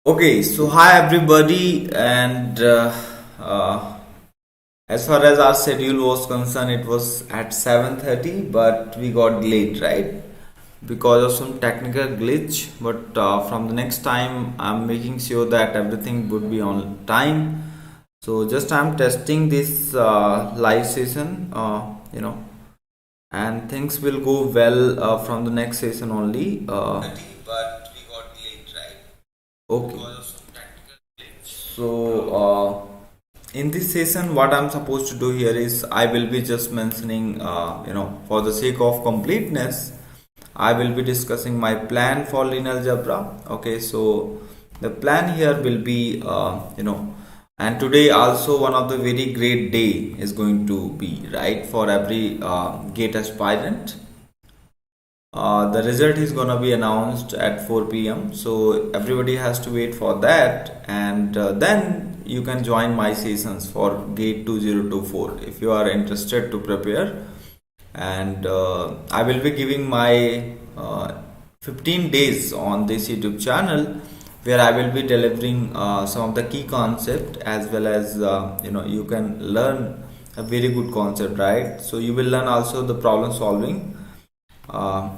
Okay, so hi everybody, and as far as our schedule was concerned, it was at 7:30, but we got delayed, right? Because of some technical glitch. But from the next time, I'm making sure that everything would be on time. So just I'm testing this live session, and things will go well from the next session only. But we got delayed, right? Okay. Because of some technical glitch. In this session, what I'm supposed to do here is I will be just mentioning, for the sake of completeness, I will be discussing my plan for linear algebra. Okay, so the plan here will be, and today also one of the very great day is going to be right for every gate aspirant. The result is gonna be announced at 4 p.m. So everybody has to wait for that, and then you can join my sessions for Gate 2024 if you are interested to prepare. And I will be giving my 15 days on this YouTube channel where I will be delivering some of the key concept, as well as you can learn a very good concept, right? So you will learn also the problem solving. uh,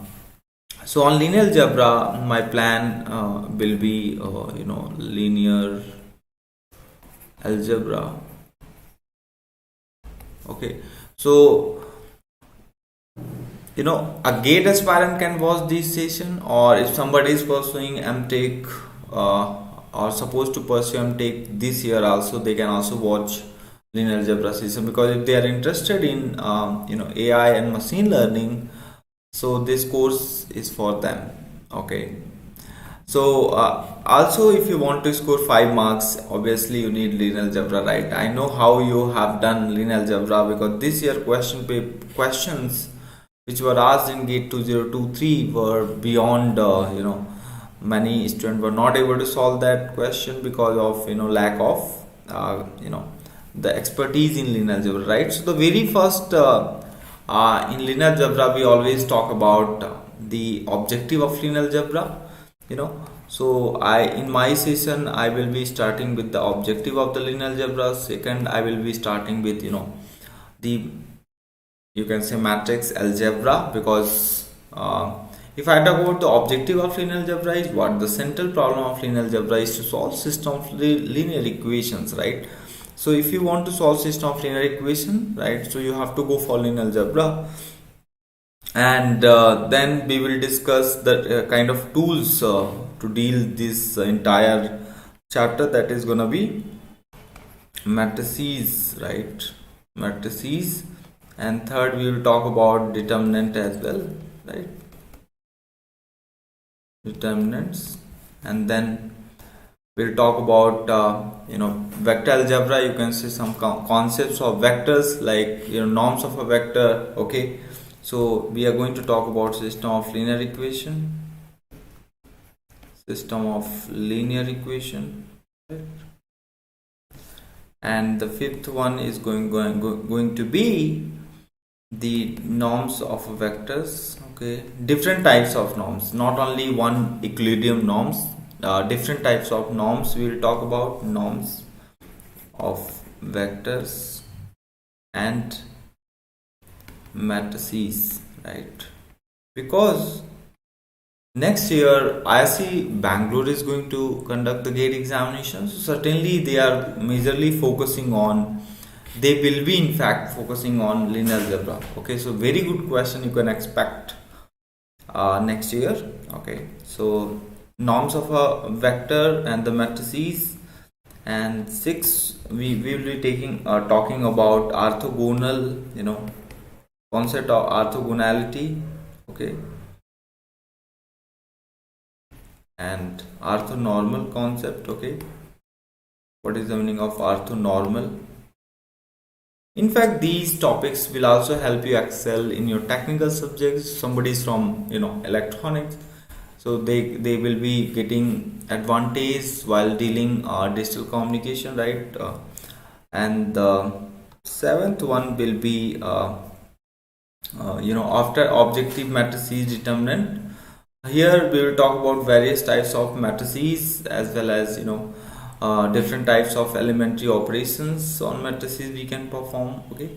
so on linear algebra, my plan will be, linear algebra. Okay, so a gate aspirant can watch this session, or if somebody is pursuing MTech or supposed to pursue MTech this year, also they can also watch linear algebra session, because if they are interested in AI and machine learning, so this course is for them. Okay, so also if you want to score 5 marks, obviously you need linear algebra, right? I know how you have done linear algebra, because this year questions which were asked in gate 2023 were beyond, many students were not able to solve that question because of lack of the expertise in linear algebra, right? So the very first in linear algebra, we always talk about the objective of linear algebra. So I in my session I will be starting with the objective of the linear algebra. Second, I will be starting with the, you can say, matrix algebra, because if I talk about the objective of linear algebra, is what the central problem of linear algebra is to solve system of linear equations, right? So if you want to solve system of linear equation, right, so you have to go for linear algebra. And then we will discuss the kind of tools to deal this entire chapter, that is gonna be matrices, right? Matrices. And third, we will talk about determinant as well, right? Determinants. And then we'll talk about vector algebra. You can see some concepts of vectors, like norms of a vector. Okay, so we are going to talk about system of linear equation, right? And the fifth one is going to be the norms of vectors. Okay, different types of norms, not only one Euclidean norms, different types of norms. We will talk about norms of vectors and matrices, right? Because next year ISC Bangalore is going to conduct the gate examinations. So certainly they are majorly focusing on, they will be in fact focusing on linear algebra. Okay, so very good question you can expect next year. Okay, so norms of a vector and the matrices. And six, we will be talking about orthogonal, concept of orthogonality. Okay, and orthonormal concept. Okay, what is the meaning of orthonormal? In fact, these topics will also help you excel in your technical subjects. Somebody is from electronics, so they will be getting advantage while dealing digital communication, right? And the seventh one will be after objective matrices determinant. Here we will talk about various types of matrices, as well as different types of elementary operations on matrices we can perform. Okay,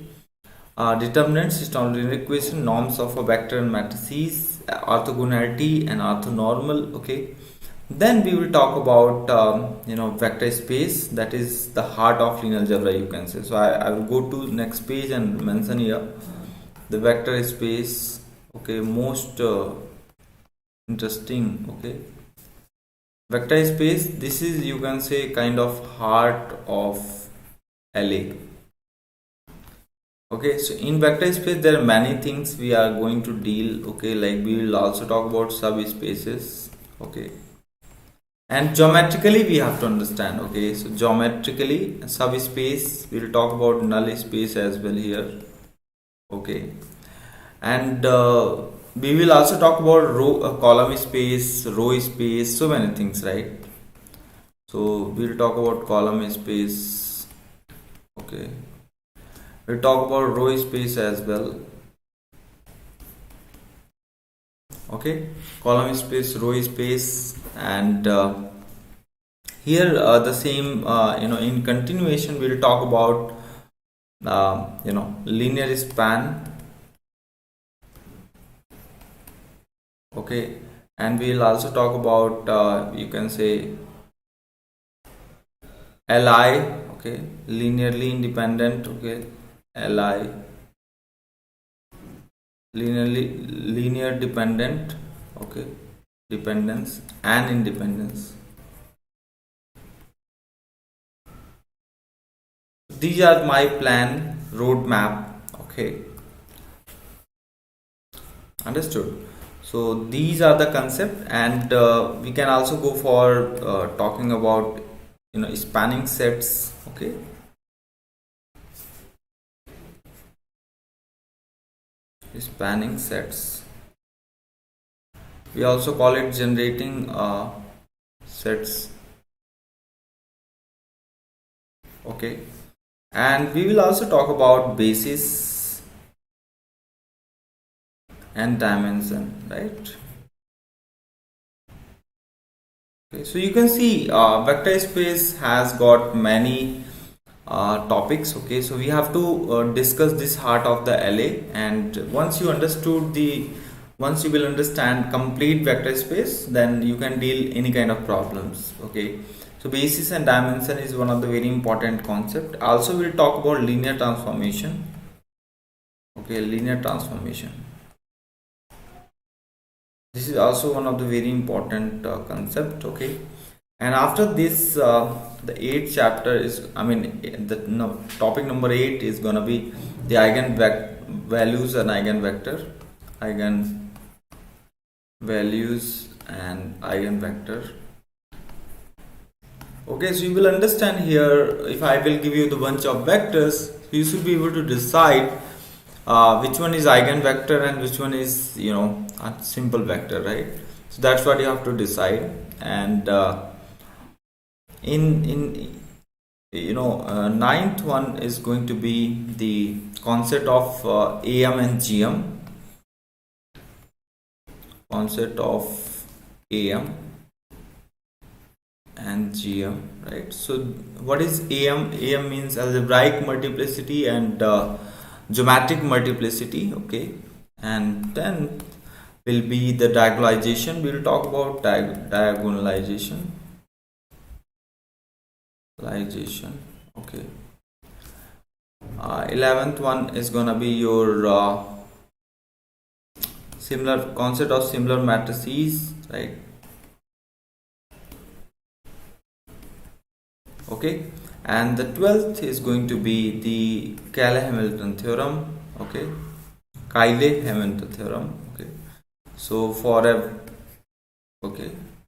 determinants, system linear equation, norms of a vector and matrices, orthogonality and orthonormal. Okay, then we will talk about vector space, that is the heart of linear algebra, you can say. So I will go to next page and mention here the vector space. Okay, most interesting. Okay, vector space, this is, you can say, kind of heart of LA. Okay, so in vector space there are many things we are going to deal. Okay, like we will also talk about subspaces. Okay, and geometrically we have to understand. Okay, so geometrically subspace, we will talk about null space as well here. Okay, and we will also talk about column space, row space, so many things, right? So we will talk about column space. Okay, we'll talk about row space as well. Okay, column space, row space, and here the same, in continuation we'll talk about linear span. Okay, and we'll also talk about you can say Li. Okay, linearly independent. Okay, Li, linear dependent. Okay, dependence and independence. These are my plan roadmap. Okay, understood. So these are the concept, and we can also go for talking about spanning sets. Okay, spanning sets, we also call it generating sets. Okay, and we will also talk about basis and dimension, right? Okay, so you can see vector space has got many topics. Okay, so we have to discuss this heart of the LA, and once you will understand complete vector space, then you can deal any kind of problems. Okay, so basis and dimension is one of the very important concept. Also we'll talk about linear transformation. Okay, linear transformation, this is also one of the very important concept. Okay, and after this the eighth chapter is, the topic number 8 is gonna be the values and eigenvector, eigen values and eigenvector. Okay, so you will understand here, if I will give you the bunch of vectors, you should be able to decide which one is eigenvector and which one is a simple vector, right? So that's what you have to decide. And in ninth one is going to be the concept of AM and GM, concept of AM and GM, right? So what is AM? AM means algebraic multiplicity and geometric multiplicity. Okay, and then will be the diagonalization. We will talk about diagonalization. Okay, 11th one is gonna be your similar concept of similar matrices, right? Okay, and the 12th is going to be the Cayley-Hamilton theorem. Okay, Cayley-Hamilton theorem. Okay, so for a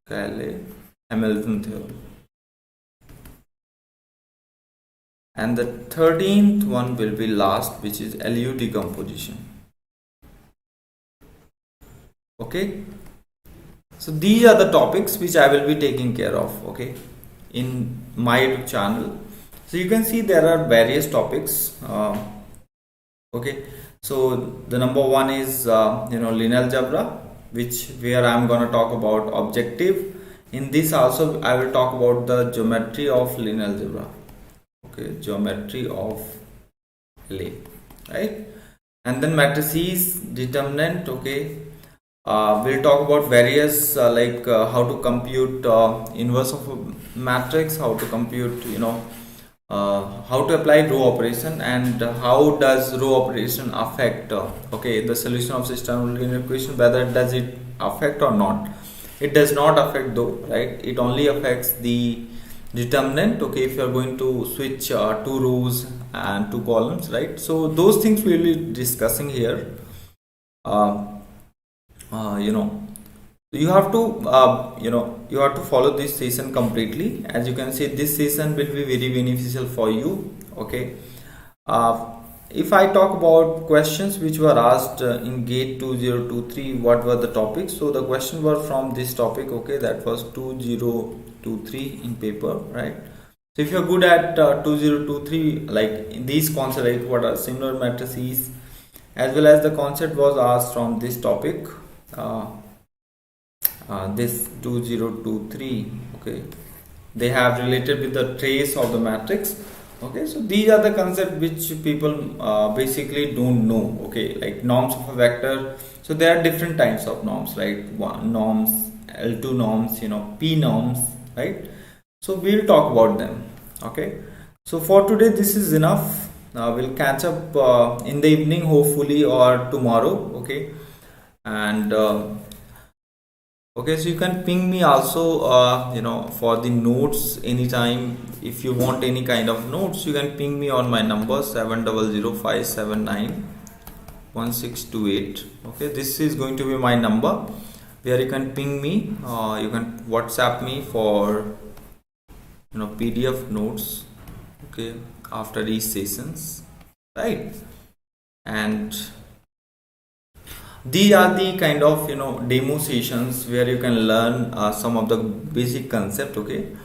Cayley-Hamilton theorem, and the 13th one will be last, which is LU decomposition. Okay, so these are the topics which I will be taking care of. Okay, in my YouTube channel. So you can see there are various topics. Okay, so the number one is linear algebra, which where I'm gonna talk about objective. In this also I will talk about the geometry of linear algebra. Okay, geometry of LA, right? And then matrices, determinant. Okay, we'll talk about various how to compute inverse of a matrix, how to compute, how to apply row operation, and how does row operation affect the solution of system linear equation, whether does it affect or not. It does not affect though, right? It only affects the determinant. Okay, if you are going to switch two rows and two columns, right? So those things we'll be discussing here. uh, you know you have to you have to follow this session completely. As you can see, this session will be very beneficial for you. Okay, uh, if I talk about questions which were asked in gate 2023, what were the topics? So the question were from this topic. Okay, that was 2023 in paper, right? So if you're good at 2023, like in these concepts, like what are similar matrices, as well as the concept was asked from this topic, this 2023. Okay, they have related with the trace of the matrix. Okay, so these are the concepts which people basically don't know. Okay, like norms of a vector. So there are different types of norms, right? One norms, L2 norms, P norms, right? So we'll talk about them. Okay, so for today this is enough. We'll catch up in the evening hopefully, or tomorrow. Okay, and okay, so you can ping me also, for the notes anytime. If you want any kind of notes, you can ping me on my number 7005791628. Okay, this is going to be my number where you can ping me. You can WhatsApp me for PDF notes. Okay, after these sessions, right? And these are the kind of demo sessions where you can learn some of the basic concept. Okay,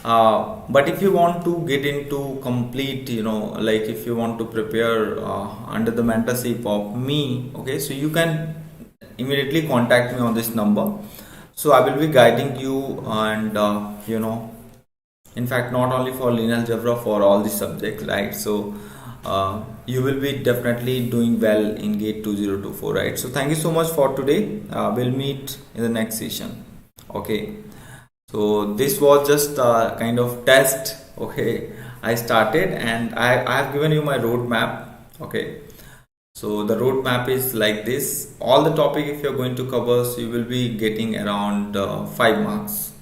but if you want to get into complete, like if you want to prepare under the mentorship of me, okay, so you can immediately contact me on this number. So I will be guiding you, and in fact not only for linear algebra, for all the subjects, right? So you will be definitely doing well in gate 2024, right? So thank you so much for today. We'll meet in the next session. Okay, so this was just a kind of test. Okay, I started, and I have given you my roadmap. Okay, so the roadmap is like this. All the topic if you're going to cover, so you will be getting around 5 marks.